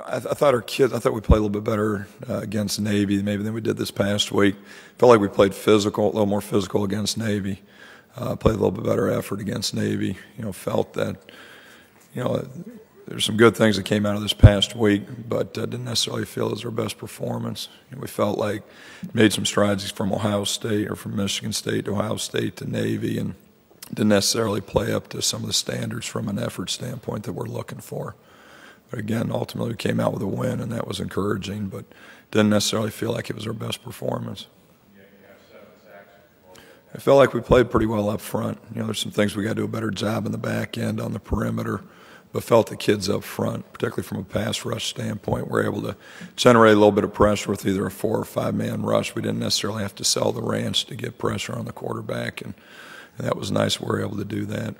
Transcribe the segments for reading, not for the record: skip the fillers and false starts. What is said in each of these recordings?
I thought our kids, I thought we played a little bit better against Navy maybe than we did this past week. Felt like we played physical, a little more physical against Navy. Played a little bit better effort against Navy. Felt that, there's some good things that came out of this past week, but didn't necessarily feel it was our best performance. We felt like made some strides from Ohio State or from Michigan State to Ohio State to Navy, and didn't necessarily play up to some of the standards from an effort standpoint that we're looking for. But again, ultimately we came out with a win, and that was encouraging, but didn't necessarily feel like it was our best performance. I felt like we played pretty well up front. There's some things we got to do a better job in the back end on the perimeter, but felt the kids up front, particularly from a pass rush standpoint, were able to generate a little bit of pressure with either a 4 or 5 man rush. We didn't necessarily have to sell the ranch to get pressure on the quarterback, and that was nice we were able to do that.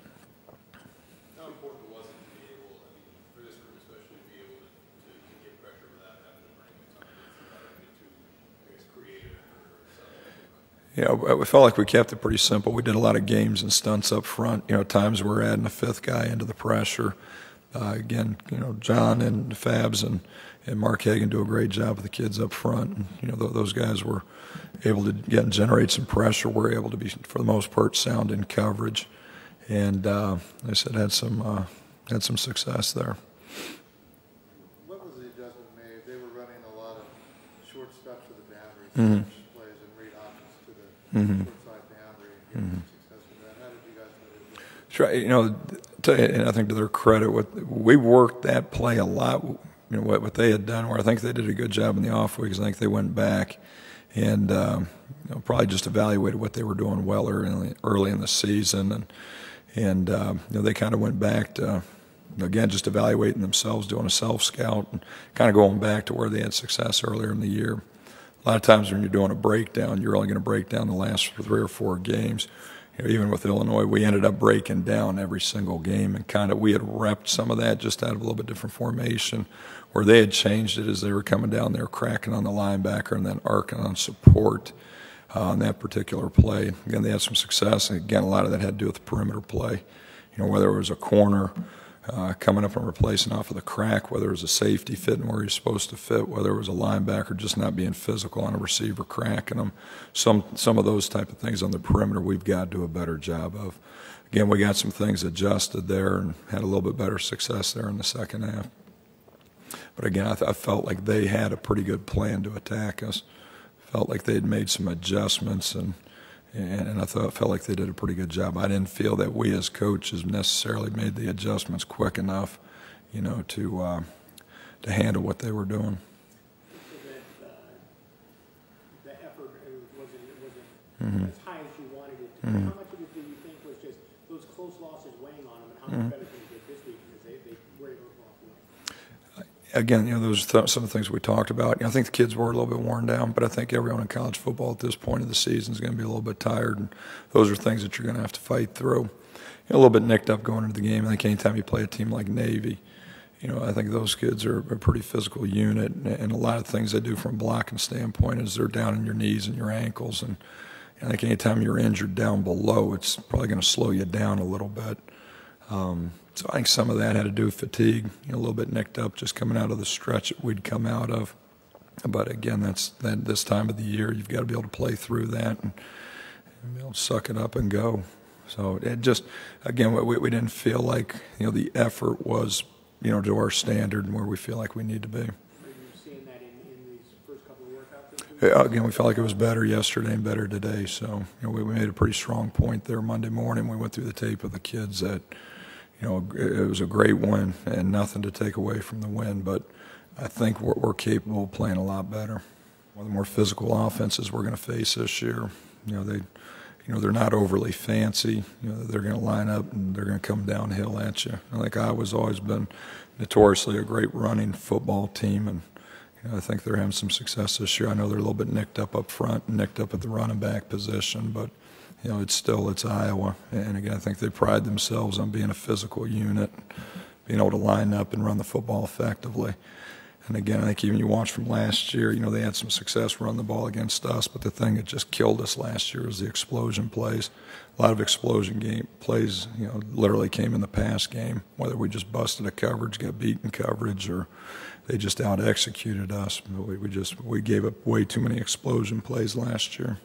How important was it to be able, for this group especially, to be able to get pressure without having to bring it too creative or something? We felt like we kept it pretty simple. We did a lot of games and stunts up front. At times we were adding a 5th guy into the pressure. Again, John and Fabs and Mark Hagan do a great job with the kids up front. And, those guys were able to generate some pressure. We're able to be, for the most part, sound in coverage, and I said had some success there. What was the adjustment made? They were running a lot of short stuff to the boundary, plays and read options to the short side boundary. Success with that. How did you guys do that? Sure, and I think to their credit, we worked that play a lot. What they had done, where I think they did a good job in the off weeks. I think they went back and probably just evaluated what they were doing well early in the season, and they kind of went back to, again, just evaluating themselves, doing a self-scout, and kind of going back to where they had success earlier in the year. A lot of times when you're doing a breakdown, you're only going to break down the last 3 or 4 games. Even with Illinois, we ended up breaking down every single game, and we had repped some of that just out of a little bit different formation, where they had changed it as they were coming down. They were cracking on the linebacker and then arcing on support on that particular play. Again, they had some success, and again, a lot of that had to do with the perimeter play. Whether it was a corner coming up and replacing off of the crack, whether it was a safety fitting where you're supposed to fit, whether it was a linebacker just not being physical on a receiver cracking them. Some of those type of things on the perimeter we've got to do a better job of. Again, we got some things adjusted there and had a little bit better success there in the second half. But again, I felt like they had a pretty good plan to attack us. Felt like they had made some adjustments, and I felt like they did a pretty good job. I didn't feel that we as coaches necessarily made the adjustments quick enough, to handle what they were doing. So that the effort wasn't as high as you wanted it to be. How much of it do you think was just those close losses weighing on them, and how much better things did this week because they were able to come off the win? Again, those are some of the things we talked about. I think the kids were a little bit worn down, but I think everyone in college football at this point of the season is going to be a little bit tired, and those are things that you're going to have to fight through. A little bit nicked up going into the game. I think anytime you play a team like Navy, I think those kids are a pretty physical unit, and a lot of things they do from a blocking standpoint is they're down on your knees and your ankles, and I think anytime you're injured down below, it's probably going to slow you down a little bit. So I think some of that had to do with fatigue, a little bit nicked up just coming out of the stretch that we'd come out of. But again, that's this time of the year, you've got to be able to play through that and be able to suck it up and go. So it just, again, we didn't feel like the effort was to our standard and where we feel like we need to be. Are you seeing that in these first couple of workouts? Again, we felt like it was better yesterday and better today. So we made a pretty strong point there Monday morning. We went through the tape with the kids that. It was a great win and nothing to take away from the win, but I think we're capable of playing a lot better. One of the more physical offenses we're going to face this year. They're not overly fancy. They're going to line up and they're going to come downhill at you. I think Iowa's always been notoriously a great running football team, and I think they're having some success this year. I know they're a little bit nicked up front and nicked up at the running back position, but it's Iowa, and again, I think they pride themselves on being a physical unit, being able to line up and run the football effectively. And again, I think even you watch from last year, they had some success running the ball against us, but the thing that just killed us last year was the explosion plays. A lot of explosion plays, literally came in the pass game, whether we just busted a coverage, got beat in coverage, or they just out executed us. We gave up way too many explosion plays last year.